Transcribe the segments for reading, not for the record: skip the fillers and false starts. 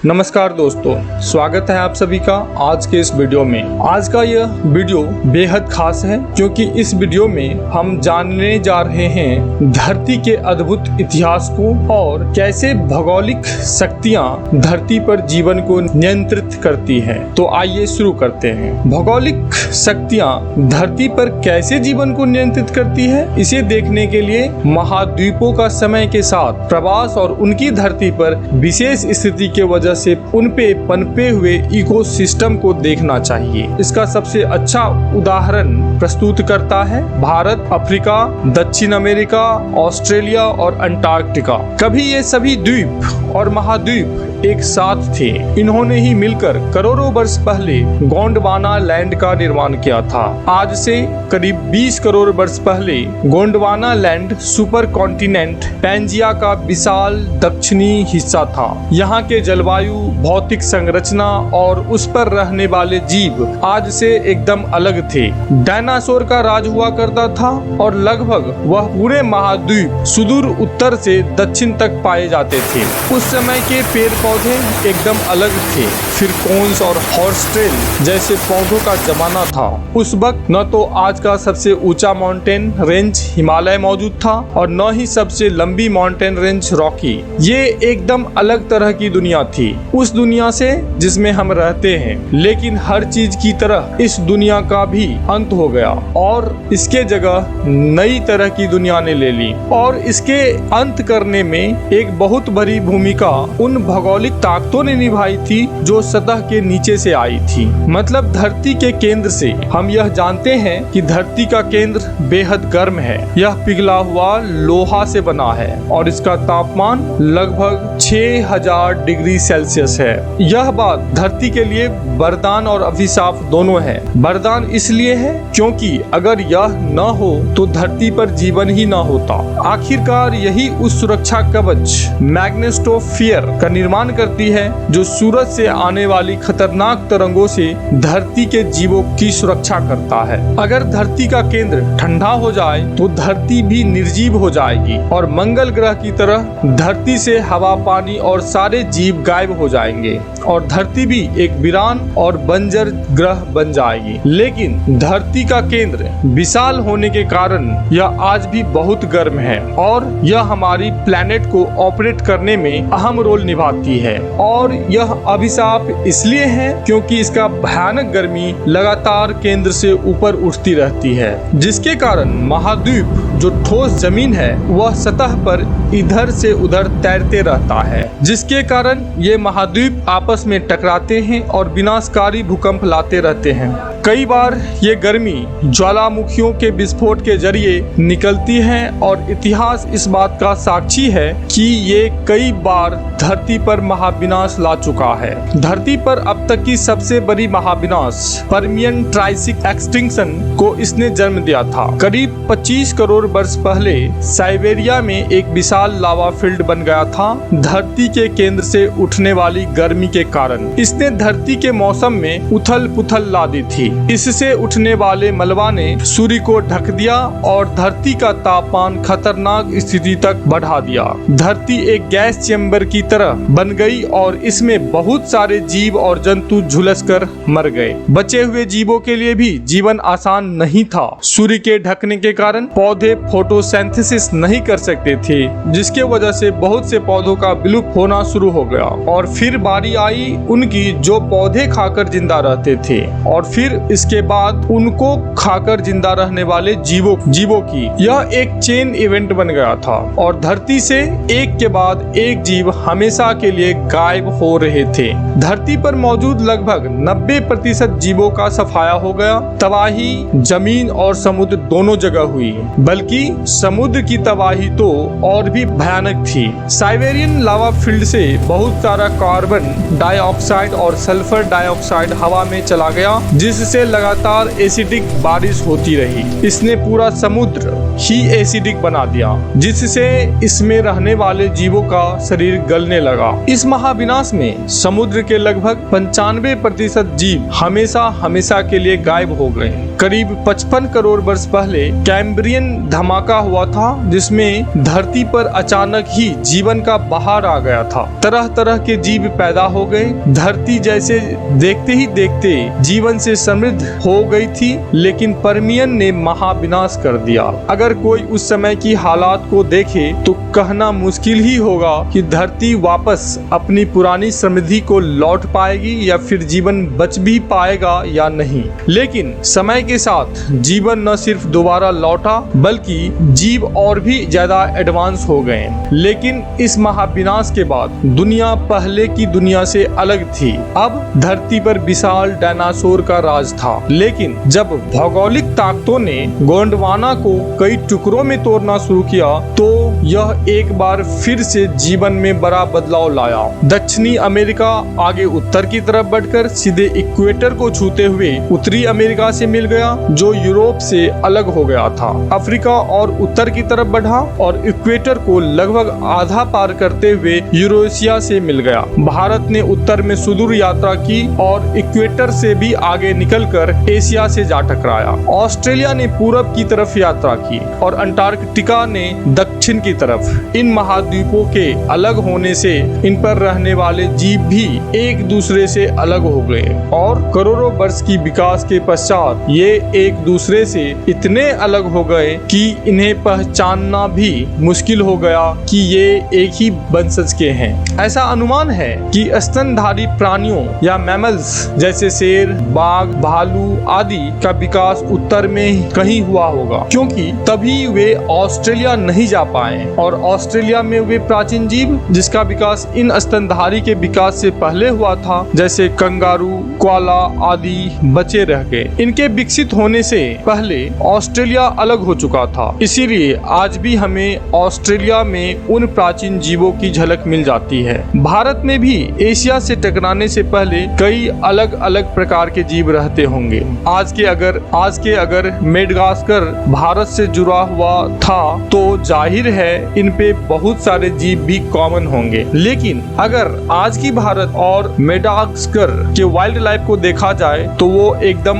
नमस्कार दोस्तों, स्वागत है आप सभी का आज के इस वीडियो में। आज का यह वीडियो बेहद खास है क्योंकि इस वीडियो में हम जानने जा रहे हैं धरती के अद्भुत इतिहास को और कैसे भौगोलिक शक्तियां धरती पर जीवन को नियंत्रित करती हैं। तो आइए शुरू करते हैं। भौगोलिक शक्तियां धरती पर कैसे जीवन को नियंत्रित करती है, इसे देखने के लिए महाद्वीपों का समय के साथ प्रवास और उनकी धरती पर विशेष स्थिति के वजह से उन पे पनपे हुए इकोसिस्टम को देखना चाहिए। इसका सबसे अच्छा उदाहरण प्रस्तुत करता है भारत, अफ्रीका, दक्षिण अमेरिका, ऑस्ट्रेलिया और अंटार्कटिका। कभी ये सभी द्वीप और महाद्वीप एक साथ थे। इन्होंने ही मिलकर करोड़ों वर्ष पहले गोंडवाना लैंड का निर्माण किया था। आज से करीब 20 करोड़ वर्ष पहले Gondwana land super continent Pangaea का विशाल दक्षिणी हिस्सा था। यहाँ के जलवायु, भौतिक संरचना और उस पर रहने वाले जीव आज से एकदम अलग थे। डायनासोर का राज हुआ करता था और लगभग वह पूरे महाद्वीप सुदूर उत्तर से दक्षिण तक पाए जाते थे। उस समय के पेड़ पौधे एकदम अलग थे। फिर कोन्स और हॉर्सटेल जैसे पौधों का जमाना था। उस वक्त न तो आज का सबसे ऊंचा माउंटेन रेंज हिमालय मौजूद था और न ही सबसे लंबी माउंटेन रेंज रॉकी। ये एकदम अलग तरह की दुनिया थी, उस दुनिया से जिसमें हम रहते हैं। लेकिन हर चीज की तरह इस दुनिया का भी अंत हो गया और इसके जगह नई तरह की दुनिया ने ले ली। और इसके अंत करने में एक बहुत बड़ी भूमिका उन भौगोलिक ताकतों ने निभाई थी जो सतह के नीचे से आई थी। मतलब धरती के केंद्र से। हम यह जानते हैं कि धरती का केंद्र बेहद गर्म है। यह पिघला हुआ लोहा से बना है और इसका तापमान लगभग 6000 डिग्री सेल्सियस है। यह बात धरती के लिए वरदान और अभिशाप दोनों है। वरदान इसलिए है क्योंकि अगर यह न हो तो धरती पर जीवन ही न होता। आखिरकार यही उस सुरक्षा कवच मैग्नेटोस्फीयर का निर्माण करती है जो सूरज से आने वाली खतरनाक तरंगों से धरती के जीवों की सुरक्षा करता है। अगर धरती का केंद्र ठंडा हो जाए तो धरती भी निर्जीव हो जाएगी और मंगल ग्रह की तरह धरती से हवा, पानी और सारे जीव गायब हो जाएंगे और धरती भी एक वीरान और बंजर ग्रह बन जाएगी। लेकिन धरती का केंद्र विशाल होने के कारण यह आज भी बहुत गर्म है और यह हमारी प्लेनेट को ऑपरेट करने में अहम रोल निभाती है। और यह अभिशाप इसलिए है क्योंकि इसका भयानक गर्मी लगातार केंद्र से ऊपर उठती रहती है, जिसके कारण महाद्वीप जो ठोस जमीन है वह सतह पर इधर से उधर तैरते रहता है, जिसके कारण ये महाद्वीप आपस में टकराते हैं और विनाशकारी भूकंप लाते रहते हैं। कई बार ये गर्मी ज्वालामुखियों के विस्फोट के जरिए निकलती है और इतिहास इस बात का साक्षी है कि ये कई बार धरती पर महाविनाश ला चुका है। धरती पर अब तक की सबसे बड़ी महाविनाश पर्मियन ट्राइसिक एक्सटिंक्शन को इसने जन्म दिया था। करीब 25 करोड़ वर्ष पहले साइबेरिया में एक विशाल लावा फील्ड बन गया था धरती के केंद्र से उठने वाली गर्मी के कारण। इसने धरती के मौसम में उथल पुथल ला दी थी। इससे उठने वाले मलबा ने सूर्य को ढक दिया और धरती का तापमान खतरनाक स्थिति तक बढ़ा दिया। धरती एक गैस चेंबर की तरह बन गई और इसमें बहुत सारे जीव और जंतु झुलस कर मर गए। बचे हुए जीवों के लिए भी जीवन आसान नहीं था। सूर्य के ढकने के कारण पौधे फोटोसिंथेसिस नहीं कर सकते थे, जिसके वजह से बहुत से पौधों का विलुप्त होना शुरू हो गया। और फिर बारी आई उनकी जो पौधे खाकर जिंदा रहते थे और फिर इसके बाद उनको खाकर जिंदा रहने वाले जीवों की। यह एक चेन इवेंट बन गया था और धरती से एक के बाद एक जीव हमेशा के लिए गायब हो रहे थे। धरती पर मौजूद लगभग 90% जीवों का सफाया हो गया। तबाही जमीन और समुद्र दोनों जगह हुई, बल्कि समुद्र की तबाही तो और भी भयानक थी। साइबेरियन लावा फील्ड से बहुत सारा कार्बन डाइऑक्साइड और सल्फर डाइऑक्साइड हवा में चला गया, जिससे लगातार एसिडिक बारिश होती रही। इसने पूरा समुद्र ही एसिडिक बना दिया, जिससे इसमें रहने वाले जीवों का शरीर गलने लगा। इस महाविनाश में समुद्र के लगभग 95% जीव हमेशा के लिए गायब हो गए। करीब 55 करोड़ वर्ष पहले कैम्ब्रियन धमाका हुआ था, जिसमें धरती पर अचानक ही जीवन का बहार आ गया था। तरह तरह के जीव पैदा हो गए। धरती जैसे देखते ही देखते जीवन से समृद्ध हो गई थी, लेकिन परमियन ने महाविनाश कर दिया। अगर कोई उस समय की हालात को देखे तो कहना मुश्किल ही होगा कि धरती वापस अपनी पुरानी समृद्धि को लौट पाएगी या फिर जीवन बच भी पाएगा या नहीं। लेकिन समय के साथ जीवन न सिर्फ दोबारा लौटा, बल्कि जीव और भी ज्यादा एडवांस हो गए। लेकिन इस महाविनाश के बाद दुनिया पहले की दुनिया से अलग थी। अब धरती पर विशाल डायनासोर का राज था। लेकिन जब भौगोलिक ताकतों ने गोंडवाना को कई टुकड़ों में तोड़ना शुरू किया तो यह एक बार फिर से जीवन में बड़ा बदलाव लाया। दक्षिणी अमेरिका आगे उत्तर की तरफ बढ़कर सीधे इक्वेटर को छूते हुए उत्तरी अमेरिका से मिल गया, जो यूरोप से अलग हो गया था। अफ्रीका और उत्तर की तरफ बढ़ा और इक्वेटर को लगभग आधा पार करते हुए यूरेशिया से मिल गया। भारत ने उत्तर में सुदूर यात्रा की और इक्वेटर से भी आगे निकलकर एशिया से जा टकराया। ऑस्ट्रेलिया ने पूरब की तरफ यात्रा की और अंटार्कटिका ने दक्षिण की तरफ। इन महाद्वीपों के अलग होने से इन पर रहने वाले जीव भी एक दूसरे से अलग हो गए और करोड़ों वर्ष की विकास के पश्चात ये एक दूसरे से इतने अलग हो गए कि इन्हें पहचानना भी मुश्किल हो गया कि ये एक ही वंशज के हैं। ऐसा अनुमान है कि स्तनधारी प्राणियों या मैमल्स जैसे शेर, बाघ, भालू आदि का विकास उत्तर में कहीं हुआ होगा, क्योंकि तभी वे ऑस्ट्रेलिया नहीं जा पाए और ऑस्ट्रेलिया में वे प्राचीन जीव जिसका विकास इन स्तनधारी के विकास से पहले हुआ था, जैसे कंगारू, कोआला आदि बचे रह गए। इनके विकसित होने से पहले ऑस्ट्रेलिया अलग हो चुका था, इसीलिए आज भी हमें ऑस्ट्रेलिया में उन प्राचीन जीवों की झलक मिल जाती है। भारत में भी एशिया से टकराने से पहले कई अलग अलग प्रकार के जीव रहते होंगे। आज के अगर मेडागास्कर भारत से जुड़ा हुआ था तो जाहिर है इन पे बहुत सारे जीव भी कॉमन होंगे। लेकिन अगर आज की भारत और मेडागास्कर के वाइल्ड लाइफ को देखा जाए तो वो एकदम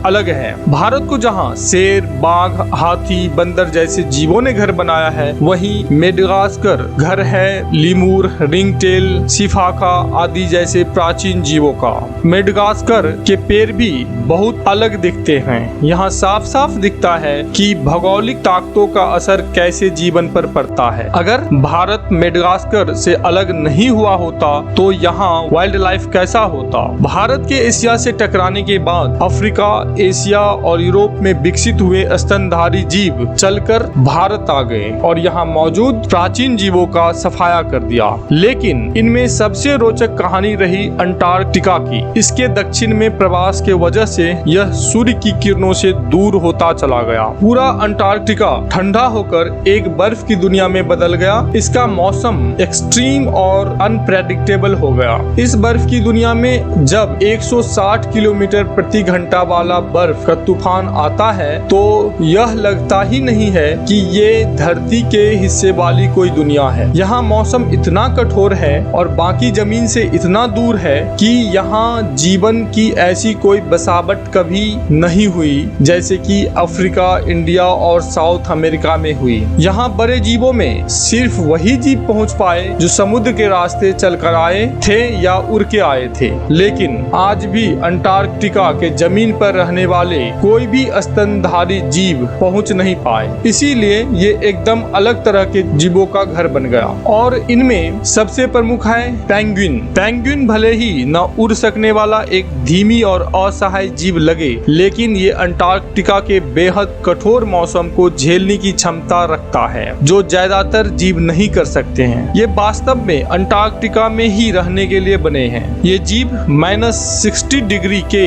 अलग है। भारत को जहाँ शेर, बाघ, हाथी, बंदर जैसे जीवों ने घर बनाया है, वहीं मेडागास्कर घर है लीमूर, रिंगटेल, सिफाका आदि जैसे प्राचीन जीवों का। मेडागास्कर के पेड़ भी बहुत अलग दिखते हैं। यहाँ साफ साफ दिखता है कि भौगोलिक ताकतों का असर कैसे जीवन पर पड़ता है। अगर भारत मेडागास्कर से अलग नहीं हुआ होता तो यहाँ वाइल्ड लाइफ कैसा होता। भारत के एशिया से टकराने के बाद अफ्रीका, एशिया और यूरोप में विकसित हुए स्तनधारी जीव चलकर भारत आ गए और यहाँ मौजूद प्राचीन जीवों का सफाया कर दिया। लेकिन इनमें सबसे रोचक कहानी रही अंटार्कटिका की। इसके दक्षिण में प्रवास के वजह से यह सूर्य की किरणों से दूर होता चला गया। पूरा अंटार्कटिका ठंडा होकर एक बर्फ की दुनिया में बदल गया। इसका मौसम एक्सट्रीम और अनप्रेडिक्टेबल हो गया। इस बर्फ की दुनिया में जब 160 किलोमीटर प्रति घंटा वाला बर्फ का तूफान आता है तो यह लगता ही नहीं है कि ये धरती के हिस्से वाली कोई दुनिया है। यहाँ मौसम इतना कठोर है और बाकी जमीन से इतना दूर है कि यहाँ जीवन की ऐसी कोई बसावट कभी नहीं हुई जैसे कि अफ्रीका, इंडिया और साउथ अमेरिका में हुई। यहाँ बड़े जीवों में सिर्फ वही जीव पहुँच पाए जो समुद्र के रास्ते चलकर आए थे या उड़ के आए थे। लेकिन आज भी अंटार्कटिका के जमीन पर रहने वाले कोई भी स्तनधारी जीव पहुंच नहीं पाए। इसीलिए ये एकदम अलग तरह के जीवों का घर बन गया और इनमें सबसे प्रमुख है पेंगुइन। पेंगुइन भले ही न उड़ सकने वाला एक धीमी और असहाय जीव लगे, लेकिन ये अंटार्कटिका के बेहद कठोर मौसम को झेलने की क्षमता रखता है जो ज्यादातर जीव नहीं कर सकते हैं। ये वास्तव में अंटार्कटिका में ही रहने के लिए बने हैं। ये जीव -60 डिग्री के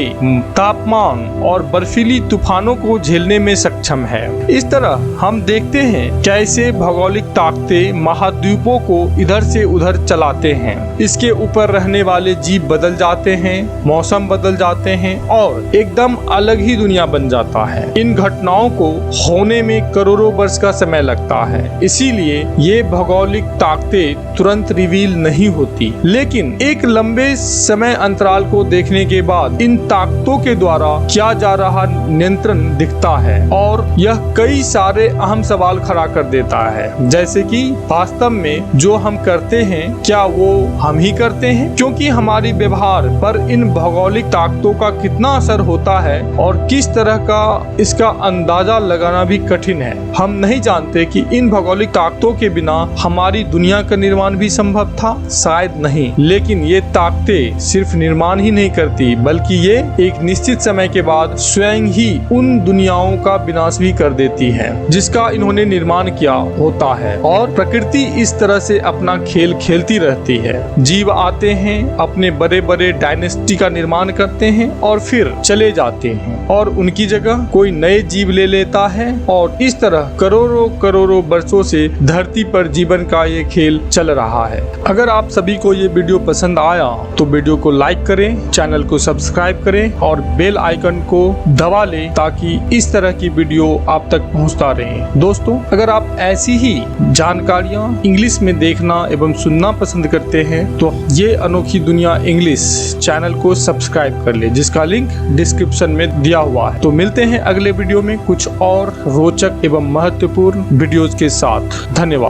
तापमान और बर्फीली तूफानों को झेलने में सक्षम है। इस तरह हम देखते हैं कैसे भौगोलिक ताकतें महाद्वीपों को इधर से उधर चलाते हैं। इसके ऊपर रहने वाले जीव बदल जाते हैं, मौसम बदल जाते हैं और एकदम अलग ही दुनिया बन जाता है। इन घटनाओं को होने में करोड़ों वर्ष का समय लगता है, इसीलिए ये भौगोलिक ताकतें तुरंत रिवील नहीं होती। लेकिन एक लंबे समय अंतराल को देखने के बाद इन ताकतों के द्वारा क्या जा रहा नियंत्रण दिखता है और यह कई सारे अहम सवाल खड़ा कर देता है, जैसे कि वास्तव में जो हम करते हैं क्या वो हम ही करते हैं, क्योंकि हमारी व्यवहार पर इन भौगोलिक ताकतों का कितना असर होता है और किस तरह का इसका अंदाजा लगाना भी कठिन है। हम नहीं जानते कि इन भौगोलिक ताकतों के बिना हमारी दुनिया का निर्माण भी संभव था, शायद नहीं, लेकिन ये ताकतें सिर्फ निर्माण ही नहीं करती बल्कि ये एक निश्चित समय के बाद स्वयं ही उन दुनियाओं का विनाश भी कर देती है जिसका इन्होंने निर्माण किया होता है। और प्रकृति इस तरह से अपना खेल खेलती रहती है। जीव आते हैं, अपने बड़े बड़े डायनेस्टी का निर्माण करते हैं और फिर चले जाते हैं और उनकी जगह कोई नए जीव ले लेता है और इस तरह करोड़ों करोड़ों वर्षों से धरती पर जीवन का ये खेल चल रहा है। अगर आप सभी को ये वीडियो पसंद आया तो वीडियो को लाइक करें, चैनल को सब्सक्राइब करें और बेल आइकन को दबा लें ताकि इस तरह की वीडियो आप तक पहुंचता रहे। दोस्तों, अगर आप ऐसी ही जानकारियां इंग्लिश में देखना एवं सुनना पसंद करते हैं तो ये अनोखी दुनिया इंग्लिश चैनल को सब्सक्राइब कर ले, जिसका लिंक डिस्क्रिप्शन में दिया हुआ है। तो मिलते हैं अगले वीडियो में कुछ और रोचक एवं महत्वपूर्ण वीडियोज के साथ। धन्यवाद।